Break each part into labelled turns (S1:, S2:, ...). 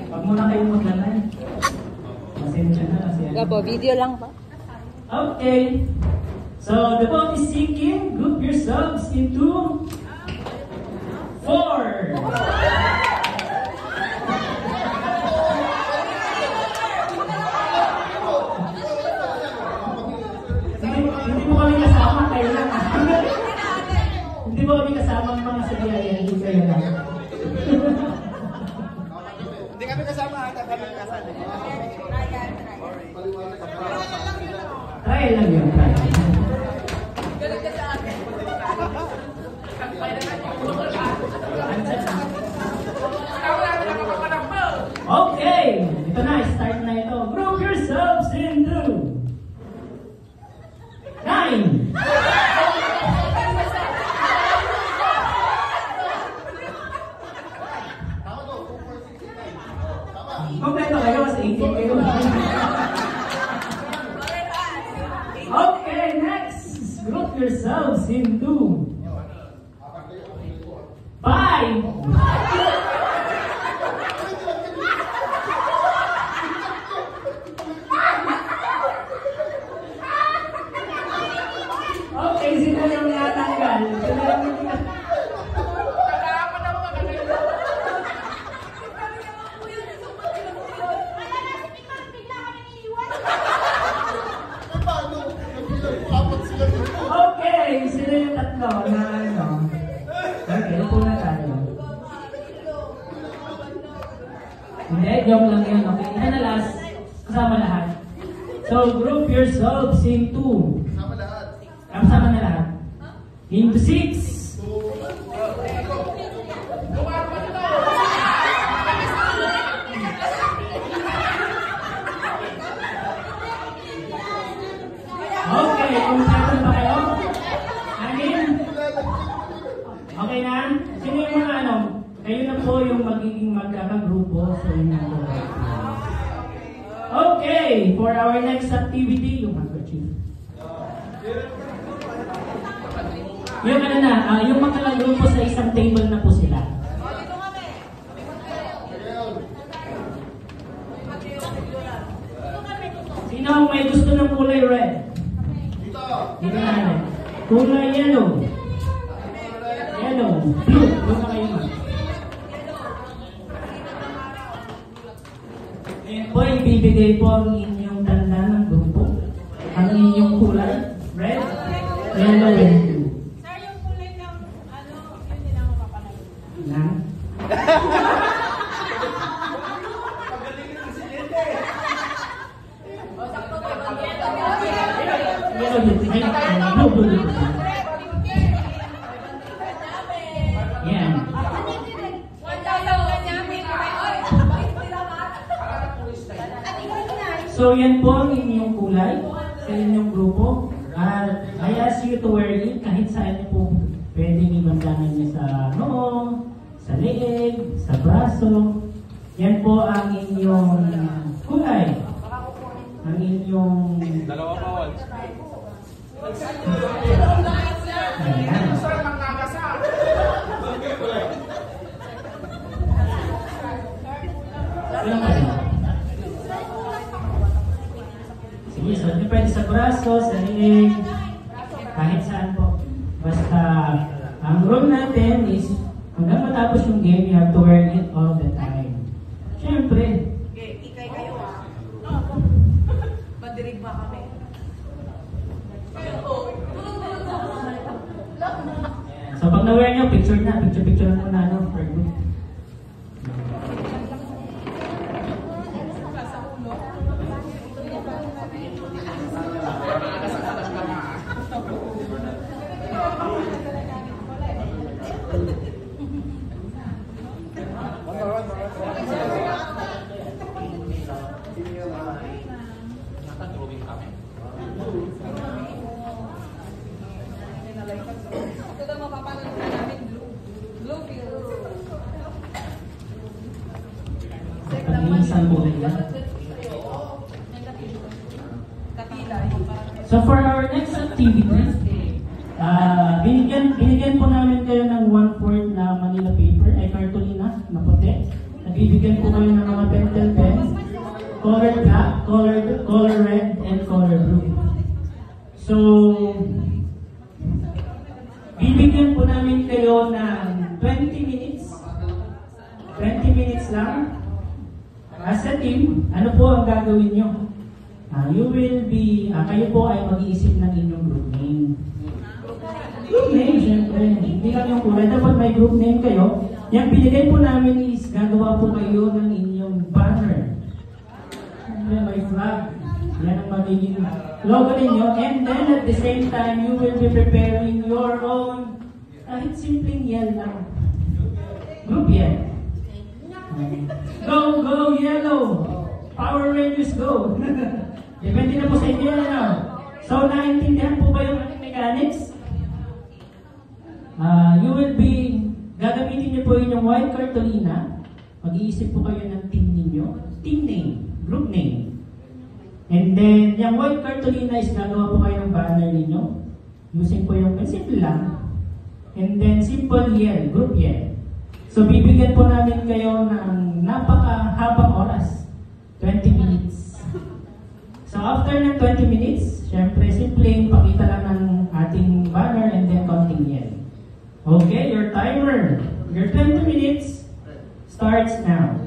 S1: Pag muna kayo maglalay. Pasensya na kasi.
S2: Gabo, video lang pa.
S1: Okay. So the vote is seeking. Group yourselves into 4. Hindi mo kami kasama, kayo lang. Hindi mo kami kasama ang mga sabihan, hindi kayo lang.
S3: Hindi kami kasama, kami kasama.
S1: Try lang yun, try.
S4: Galing ka sa akin.
S1: Okay, ito na, start na ito. Group yourselves into 9. Kompleto kayo, sa 18 kayo. Okay, next. Group yourselves into 5. Okay, sino yung natanggal? Sino yung okay, sino yung tatlo na ano? Okay, upo na tayo. Hindi, joke lang yun. Okay, ito na last. Kasama lahat. So, group yourselves into kasama na lahat. Into 6. Okay, kumpleto ba kayo? Anin? Okay na? Sino yung mga ano? Kayo na po yung magiging magkakagrupo sa inyong mga. Okay, for our next activity, yung handkerchief. Yung ano na, yung magkakagrupo sa isang table na po sila. Sino ang may gusto ng kulay red? Dito na. Kulay yellow. Yellow. Blue. Doon na kayo ma. Ngayon po, ibibigay po ang inyong tanda ng grupo. Ang inyong kulay. Red, yellow, and blue.
S4: Sir, yung kulay ng ano, yun din ang mapapalagay.
S1: Na? Yellow, blue, blue, blue. Yan. So yan po ang inyong kulay sa inyong grupo. I ask you to wear it kahit saan niyo po pwedeng ibandanan niyo sa noo, sa leeg, sa braso. Yan po ang inyong kulay. Ang inyong
S3: Dalawa bawal.
S1: ayan. Ilang pa rin? Sige, so hindi pwede sa braso, sa leeg, kahit saan po. Basta, ang rule natin is, hanggang matapos yung game, you have to wear it all the time. Siyempre.
S4: Ikay kayo ah. Madirig ba kami?
S1: So pag na-wear nyo, picture na. Picture na muna, no? For good.
S4: Ito daw mapapanood na namin blue field.
S1: Pag-iisang kulay yan.
S4: Kapila.
S1: So for our next activity, binigyan po namin kayo ng 1/4 na Manila paper, ay cartolina na puti. bibigyan po kayo ng mga pentel pen, color black, color red, and color blue. So, bibigyan po namin kayo ng 20 minutes. 20 minutes lang. As a team, ano po ang gagawin nyo? Kayo po ay mag-iisip ng inyong group name. Group name, syempre. Hindi lang yung kulay. Dapat may group name kayo. Yung binigay po namin is gagawa po kayo ng inyong banner. May flag. Yan ang magiging logo ninyo. And then at the same time, you will be preparing your own kahit simpleng yell lang. Group yell. Go, go, yellow! Power Rangers, go! Depende na po sa inyo, ano? So, naintindihan po ba yung ating mechanics? You will be, gagamitin niyo po yung white cartolina. Mag-iisip po kayo ng team ninyo. Team name, group name. And then, yung white cartolina is gagawa po kayo ng banner ninyo. Using po yung, simple lang. And then, simple yell, group yell. So, bibigyan po namin kayo ng napakahabang oras. 20 minutes. So, after ng 20 minutes, syempre, simple, pakita lang ng ating banner and then counting yell. Okay, your timer, your 20 minutes starts now.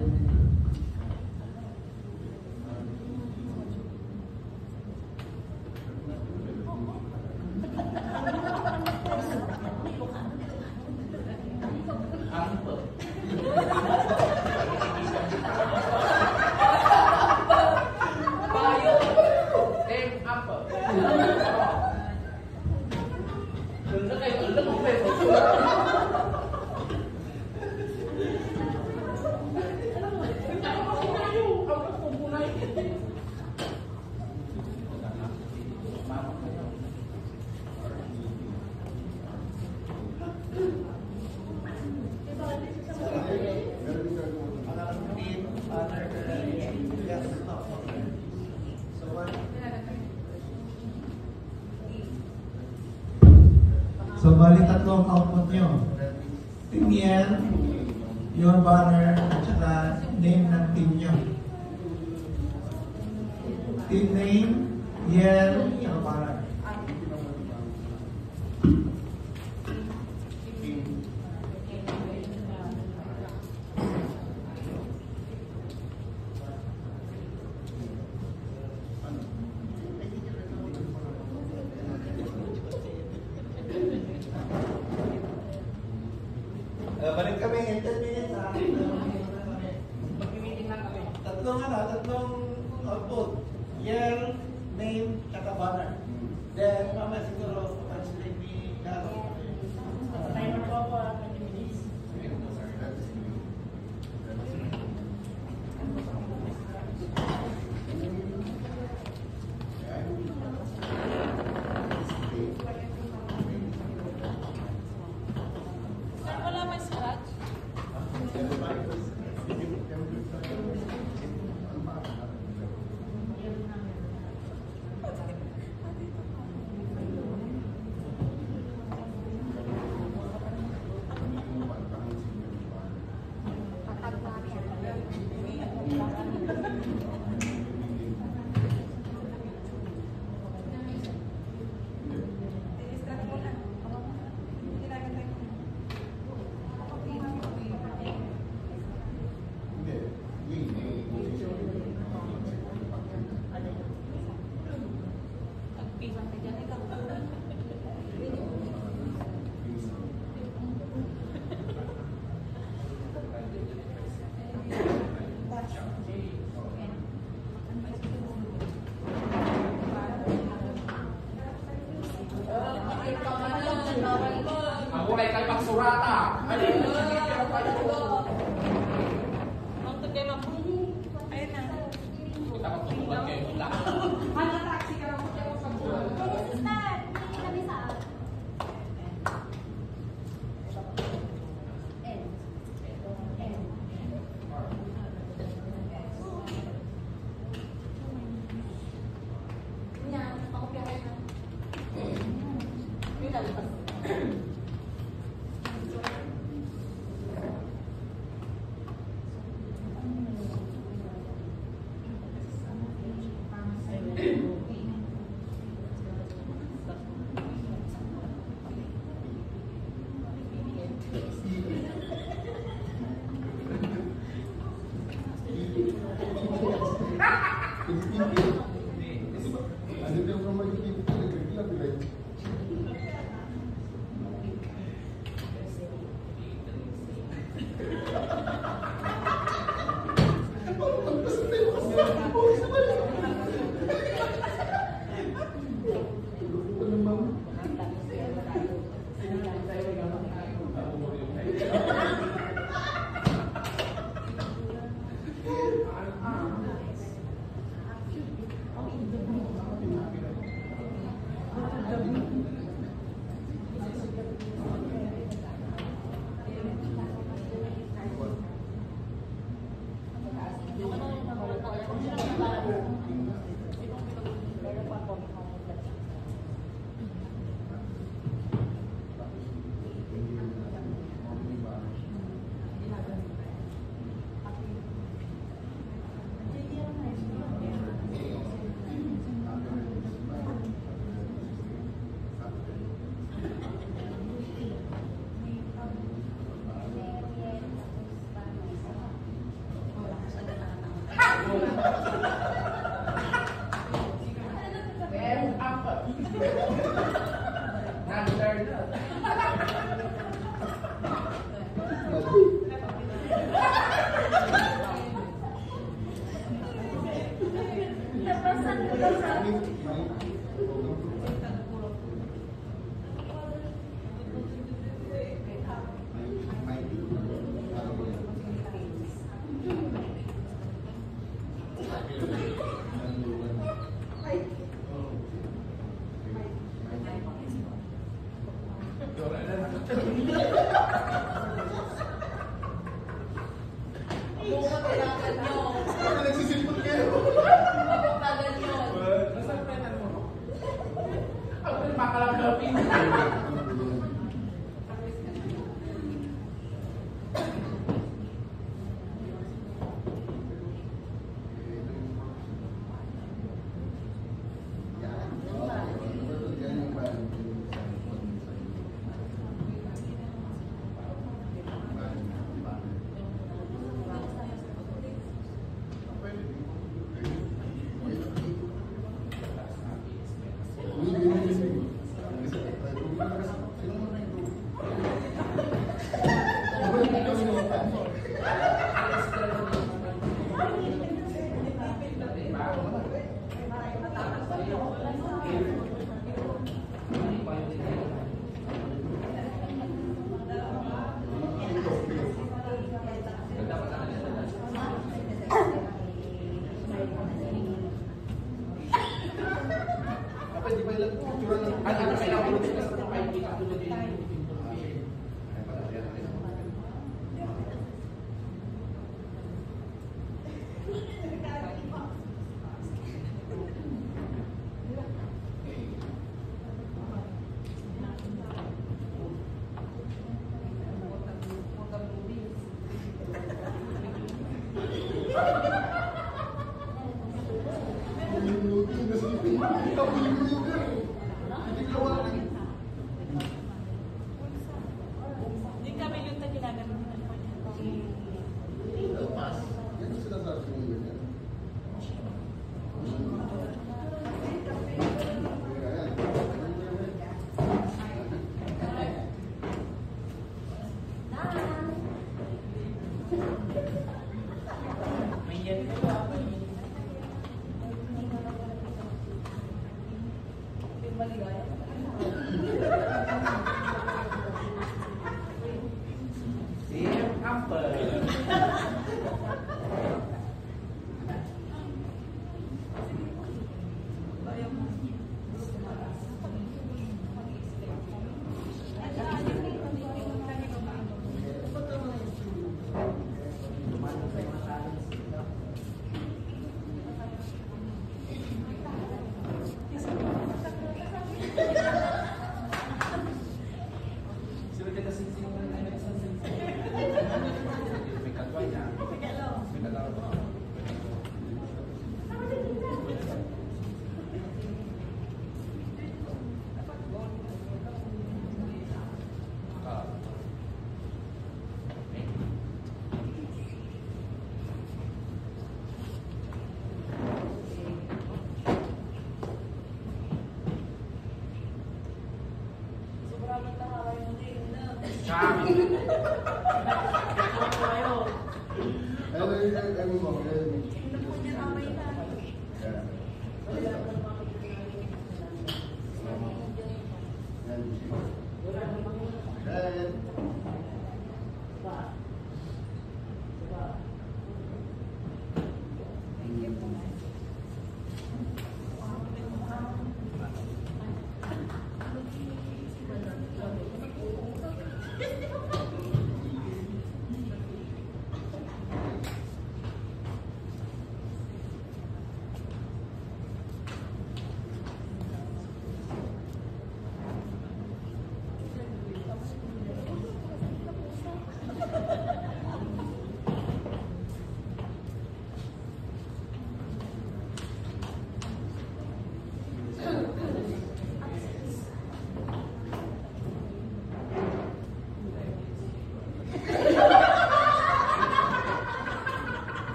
S2: So, bali tatlong output nyo. Team yell, your banner, at saka name ng team nyo. Team name, yell, saka banner.
S3: Balik kami, 10 minutes ha.
S4: Mag-meeting lang kami.
S3: Tatlong output. Yell, name, tsaka banner. Then, mamaya siguro, translate ni Carol.
S1: Timer po ako, 20 minutes.
S4: Wala may scratch?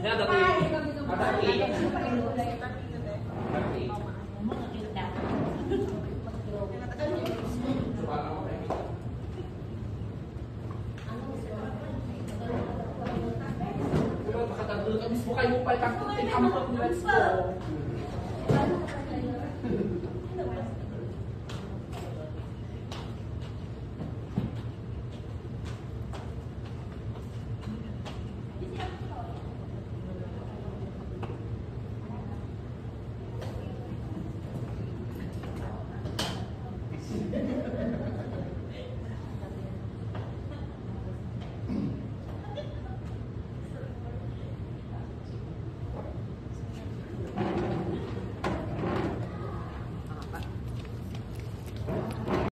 S5: Makatagod. Ang mismo kayo pa, tapos ang let's go.